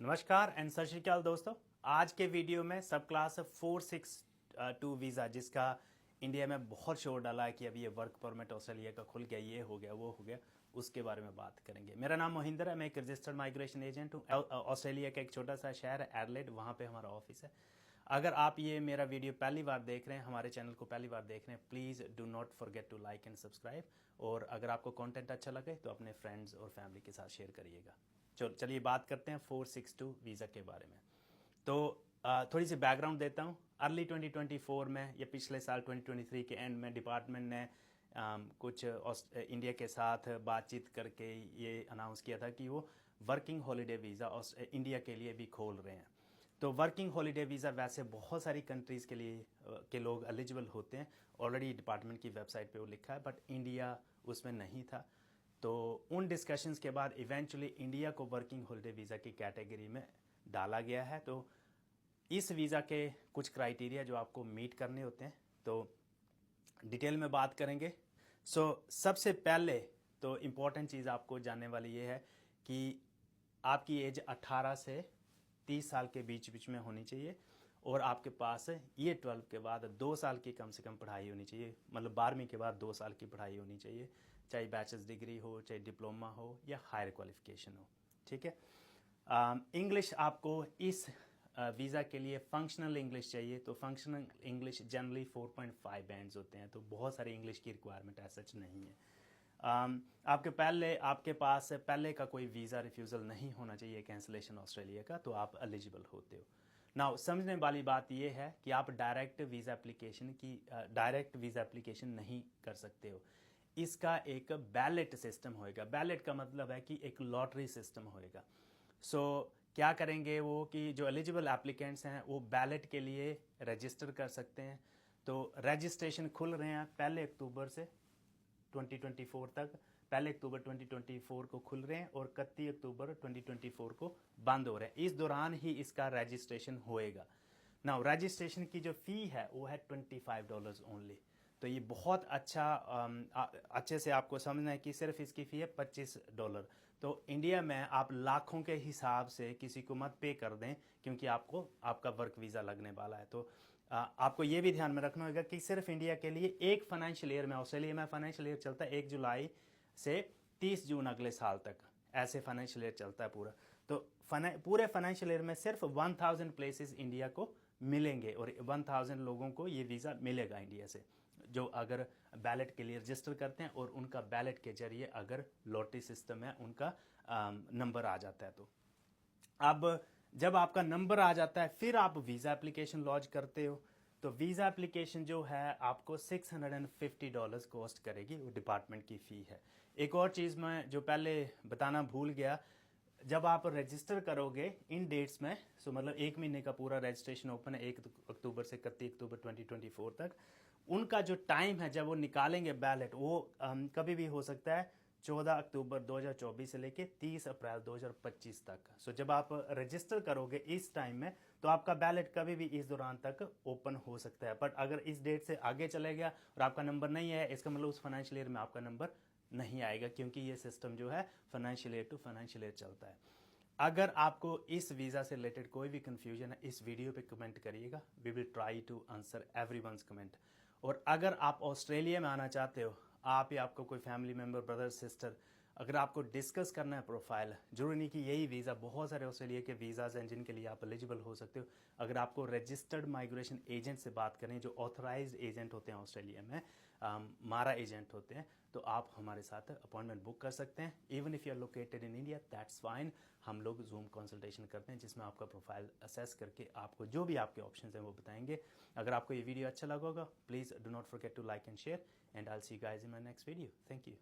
नमस्कार एंड सत श्री अकाल दोस्तों। आज के वीडियो में सब क्लास 462 वीज़ा जिसका इंडिया में बहुत शोर डाला है कि अभी ये वर्क परमिट ऑस्ट्रेलिया का खुल गया, ये हो गया वो हो गया, उसके बारे में बात करेंगे। मेरा नाम मोहिंदर है, मैं एक रजिस्टर्ड माइग्रेशन एजेंट हूँ। ऑस्ट्रेलिया का एक छोटा सा शहर है एडलेड, वहाँ पे हमारा ऑफिस है। अगर आप ये मेरा वीडियो पहली बार देख रहे हैं, हमारे चैनल को पहली बार देख रहे हैं, please do not forget to like and subscribe. और अगर आपको कंटेंट अच्छा लगे तो अपने फ्रेंड्स और फैमिली के साथ शेयर करिएगा। चलिए बात करते हैं 462 वीज़ा के बारे में। तो थोड़ी सी बैकग्राउंड देता हूँ। अर्ली 2024 में या पिछले साल 2023 के एंड में डिपार्टमेंट ने कुछ इंडिया के साथ बातचीत करके ये अनाउंस किया था कि वो वर्किंग हॉलीडे वीज़ा इंडिया के लिए भी खोल रहे हैं। तो वर्किंग हॉलीडे वीज़ा वैसे बहुत सारी कंट्रीज़ के लिए के लोग एलिजिबल होते हैं, ऑलरेडी डिपार्टमेंट की वेबसाइट पे वो लिखा है, बट इंडिया उसमें नहीं था। तो उन डिस्कशंस के बाद इवेंचुअली इंडिया को वर्किंग हॉलीडे वीज़ा की कैटेगरी में डाला गया है। तो इस वीज़ा के कुछ क्राइटेरिया जो आपको मीट करने होते हैं, तो डिटेल में बात करेंगे। सबसे पहले तो इम्पोर्टेंट चीज़ आपको जानने वाली ये है कि आपकी एज 18 से 30 साल के बीच बीच में होनी चाहिए और आपके पास ये 12 के बाद 2 साल की कम से कम पढ़ाई होनी चाहिए, मतलब 12वीं के बाद 2 साल की पढ़ाई होनी चाहिए, चाहे बैचलर्स डिग्री हो, चाहे डिप्लोमा हो या हायर क्वालिफिकेशन हो। ठीक है। इंग्लिश आपको इस वीज़ा के लिए फंक्शनल इंग्लिश चाहिए। तो फंक्शनल इंग्लिश जनरली 4.5 बैंड्स होते हैं, तो बहुत सारी इंग्लिश की रिक्वायरमेंट ऐसा सच नहीं है। आपके पास पहले का कोई वीज़ा रिफ्यूज़ल नहीं होना चाहिए कैंसिलेशन ऑस्ट्रेलिया का, तो आप एलिजिबल होते हो। नाउ समझने वाली बात यह है कि आप डायरेक्ट वीज़ा एप्लीकेशन नहीं कर सकते हो। इसका एक बैलेट सिस्टम होएगा। बैलेट का मतलब है कि एक लॉटरी सिस्टम होएगा। क्या करेंगे वो कि जो एलिजिबल एप्लीकेंट्स हैं वो बैलेट के लिए रजिस्टर कर सकते हैं। तो रजिस्ट्रेशन खुल रहे हैं 1 अक्टूबर से 2024 तक। 1 अक्टूबर 2024 को खुल रहे हैं और 31 अक्टूबर 2024 को बंद हो रहे हैं। इस दौरान ही इसका रजिस्ट्रेशन होएगा। नाउ रजिस्ट्रेशन की जो फ़ी है वो है $25 ओनली। तो ये बहुत अच्छे से आपको समझना है कि सिर्फ इसकी फ़ी है $25। तो इंडिया में आप लाखों के हिसाब से किसी को मत पे कर दें, क्योंकि आपका वर्क वीज़ा लगने वाला है। तो आपको ये भी ध्यान में रखना होगा कि सिर्फ इंडिया के लिए एक फाइनेंशियल ईयर में, ऑस्ट्रेलिया में फाइनेंशियल ईयर चलता है 1 जुलाई से 30 जून अगले साल तक, ऐसे फाइनेंशियल ईयर चलता है पूरा। तो पूरे फाइनेंशियल ईयर में सिर्फ 1000 प्लेसेस इंडिया को मिलेंगे और 1000 लोगों को ये वीज़ा मिलेगा इंडिया से, जो अगर बैलेट के लिए रजिस्टर करते हैं और उनका बैलेट के जरिए अगर लॉटरी सिस्टम है उनका नंबर आ जाता है। तो अब जब आपका नंबर आ जाता है फिर आप वीज़ा एप्लीकेशन लॉन्च करते हो। तो वीज़ा एप्लीकेशन जो है आपको $650 कॉस्ट करेगी, वो डिपार्टमेंट की फ़ी है। एक और चीज़ मैं जो पहले बताना भूल गया, जब आप रजिस्टर करोगे इन डेट्स में, मतलब 1 महीने का पूरा रजिस्ट्रेशन ओपन है 1 अक्टूबर से 31 अक्टूबर 2024 तक। उनका जो टाइम है जब वो निकालेंगे बैलेट, वो कभी भी हो सकता है 14 अक्टूबर 2024 से लेके 30 अप्रैल 2025 तक। जब आप रजिस्टर करोगे इस टाइम में तो आपका बैलेट कभी भी इस दौरान तक ओपन हो सकता है। बट अगर इस डेट से आगे चले गया और आपका नंबर नहीं है, इसका मतलब उस फाइनेंशियल ईयर में आपका नंबर नहीं आएगा, क्योंकि ये सिस्टम जो है financial year to financial year चलता है। अगर आपको इस वीज़ा से रिलेटेड कोई भी कंफ्यूजन है, इस वीडियो पे कमेंट करिएगा। We will try to answer everyone's comment. और अगर आप ऑस्ट्रेलिया में आना चाहते हो, आप या आपको कोई फैमिली मेम्बर, ब्रदर, सिस्टर, अगर आपको डिस्कस करना है प्रोफाइल, जरूरी नहीं कि यही वीज़ा, बहुत सारे ऑस्ट्रेलिया के वीज़ाज हैं जिनके लिए आप एलिजिबल हो सकते हो। अगर आपको रजिस्टर्ड माइग्रेशन एजेंट से बात करें, जो ऑथराइज्ड एजेंट होते हैं ऑस्ट्रेलिया में, मारा एजेंट होते हैं, तो आप हमारे साथ अपॉइंटमेंट बुक कर सकते हैं। Even if you are located in India, that's fine. हम लोग जूम कंसल्टेशन करते हैं जिसमें आपका प्रोफाइल असेस करके आपको जो भी आपके ऑप्शन हैं वो बताएंगे। अगर आपको ये वीडियो अच्छा लगा होगा, please do not forget to like and share, and I will see you guys in my next video. Thank you.